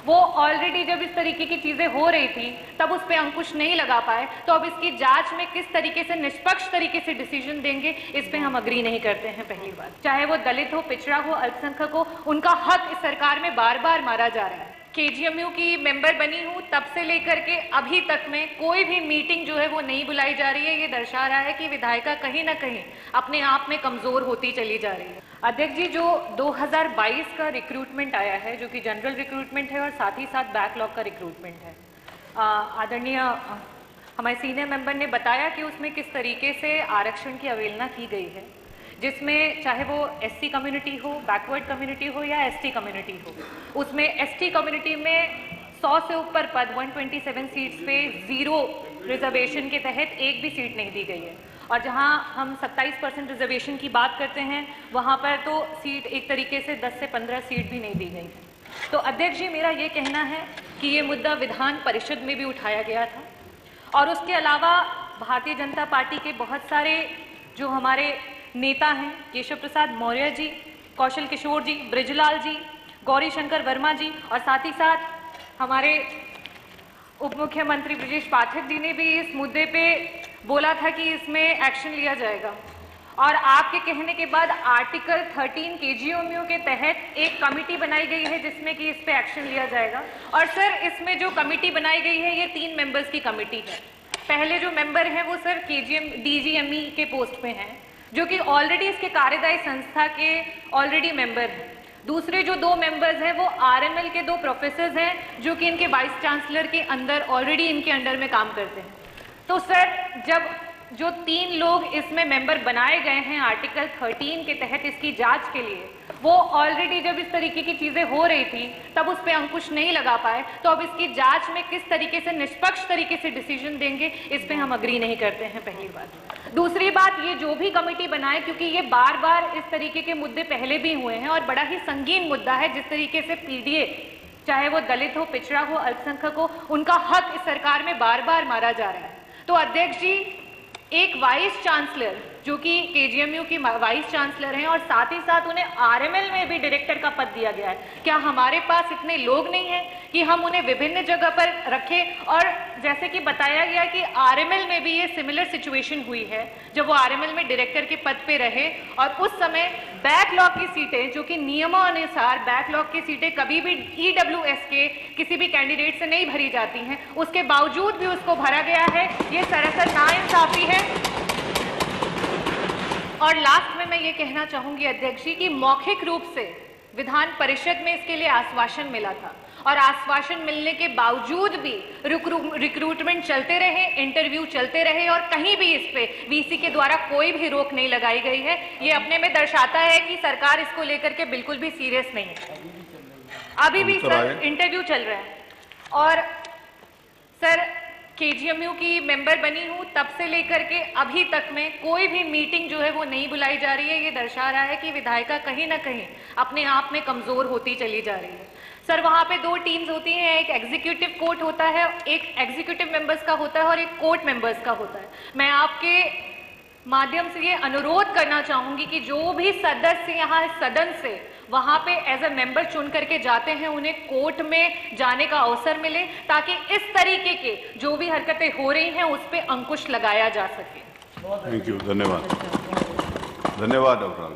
वो ऑलरेडी जब इस तरीके की चीजें हो रही थी तब उस पर अंकुश नहीं लगा पाए, तो अब इसकी जांच में किस तरीके से निष्पक्ष तरीके से डिसीजन देंगे, इस पे हम अग्री नहीं करते हैं। पहली बात, चाहे वो दलित हो, पिछड़ा हो, अल्पसंख्यक हो, उनका हक इस सरकार में बार बार मारा जा रहा है। केजीएमयू की मेंबर बनी हूं तब से लेकर के अभी तक में कोई भी मीटिंग जो है वो नहीं बुलाई जा रही है। ये दर्शा रहा है कि विधायिका कहीं ना कहीं अपने आप में कमजोर होती चली जा रही है। अध्यक्ष जी, जो 2022 का रिक्रूटमेंट आया है, जो कि जनरल रिक्रूटमेंट है और साथ ही साथ बैकलॉग का रिक्रूटमेंट है, आदरणीय हमारे सीनियर मेंबर ने बताया कि उसमें किस तरीके से आरक्षण की अवहेलना की गई है, जिसमें चाहे वो एससी कम्युनिटी हो, बैकवर्ड कम्युनिटी हो या एसटी कम्युनिटी हो, उसमें एसटी कम्युनिटी में 100 से ऊपर पद 127 सीट्स पे 0 रिजर्वेशन के तहत एक भी सीट नहीं दी गई है, और जहां हम 27% रिजर्वेशन की बात करते हैं वहां पर तो सीट एक तरीके से 10 से 15 सीट भी नहीं दी गई है। तो अध्यक्ष जी, मेरा ये कहना है कि ये मुद्दा विधान परिषद में भी उठाया गया था, और उसके अलावा भारतीय जनता पार्टी के बहुत सारे जो हमारे नेता हैं, केशव प्रसाद मौर्य जी, कौशल किशोर जी, ब्रिजलाल जी, गौरी शंकर वर्मा जी, और साथ ही साथ हमारे उप मुख्यमंत्री ब्रजेश पाठक जी ने भी इस मुद्दे पे बोला था कि इसमें एक्शन लिया जाएगा, और आपके कहने के बाद आर्टिकल 13 केजीएमयू के तहत एक कमेटी बनाई गई है जिसमें कि इस पे एक्शन लिया जाएगा। और सर, इसमें जो कमेटी बनाई गई है ये 3 मेंबर्स की कमेटी है। पहले जो मेंबर हैं वो सर डीजीएमई के पोस्ट पे हैं, जो कि ऑलरेडी इसके कार्यदायी संस्था के ऑलरेडी मेंबर हैं। दूसरे जो 2 मेंबर्स हैं वो आरएमएल के 2 प्रोफेसर्स हैं, जो कि इनके वाइस चांसलर के अंदर ऑलरेडी इनके अंडर में काम करते हैं। तो सर, जब जो 3 लोग इसमें मेंबर बनाए गए हैं आर्टिकल 13 के तहत इसकी जांच के लिए, वो ऑलरेडी जब इस तरीके की चीजें हो रही थी तब उस पर अंकुश नहीं लगा पाए, तो अब इसकी जांच में किस तरीके से निष्पक्ष तरीके से डिसीजन देंगे, इस पे हम अग्री नहीं करते हैं। पहली बात। दूसरी बात, ये जो भी कमेटी बनाए, क्योंकि ये बार बार इस तरीके के मुद्दे पहले भी हुए हैं और बड़ा ही संगीन मुद्दा है, जिस तरीके से पीडीए, चाहे वो दलित हो, पिछड़ा हो, अल्पसंख्यक हो, उनका हक इस सरकार में बार बार मारा जा रहा है। तो अध्यक्ष जी, एक वाइस चांसलर जो कि केजीएमयू की वाइस चांसलर हैं और साथ ही साथ उन्हें आरएमएल में भी डायरेक्टर का पद दिया गया है, क्या हमारे पास इतने लोग नहीं हैं कि हम उन्हें विभिन्न जगह पर रखें? और जैसे कि बताया गया कि आरएमएल में भी ये सिमिलर सिचुएशन हुई है, जब वो आरएमएल में डायरेक्टर के पद पे रहे और उस समय बैकलॉग की सीटें, जो कि नियमानुसार बैकलॉग की सीटें कभी भी ईडब्ल्यूएस के किसी भी कैंडिडेट से नहीं भरी जाती हैं, उसके बावजूद भी उसको भरा गया है। ये सरासर नाइंसाफी है। और लास्ट में मैं ये कहना चाहूंगी अध्यक्ष जी कि मौखिक रूप से विधान परिषद में इसके लिए आश्वासन मिला था, और आश्वासन मिलने के बावजूद भी रिक्रूटमेंट चलते रहे, इंटरव्यू चलते रहे, और कहीं भी इस पे वीसी के द्वारा कोई भी रोक नहीं लगाई गई है। ये अपने में दर्शाता है कि सरकार इसको लेकर के बिल्कुल भी सीरियस नहीं है। अभी भी सर इंटरव्यू चल रहा है। और सर, केजीएमयू की मेंबर बनी हूं तब से लेकर के अभी तक में कोई भी मीटिंग जो है वो नहीं बुलाई जा रही है। ये दर्शा रहा है कि विधायिका कहीं ना कहीं अपने आप में कमजोर होती चली जा रही है। सर, वहां पे 2 टीम्स होती हैं, एक एग्जीक्यूटिव कोर्ट होता है, एक एग्जीक्यूटिव मेंबर्स का होता है और एक कोर्ट मेंबर्स का होता है। मैं आपके माध्यम से ये अनुरोध करना चाहूंगी कि जो भी सदस्य यहाँ सदन से वहां पे एज ए मेंबर चुन करके जाते हैं, उन्हें कोर्ट में जाने का अवसर मिले, ताकि इस तरीके के जो भी हरकतें हो रही हैं उस पर अंकुश लगाया जा सके। थैंक यू, धन्यवाद। धन्यवाद डॉक्टर।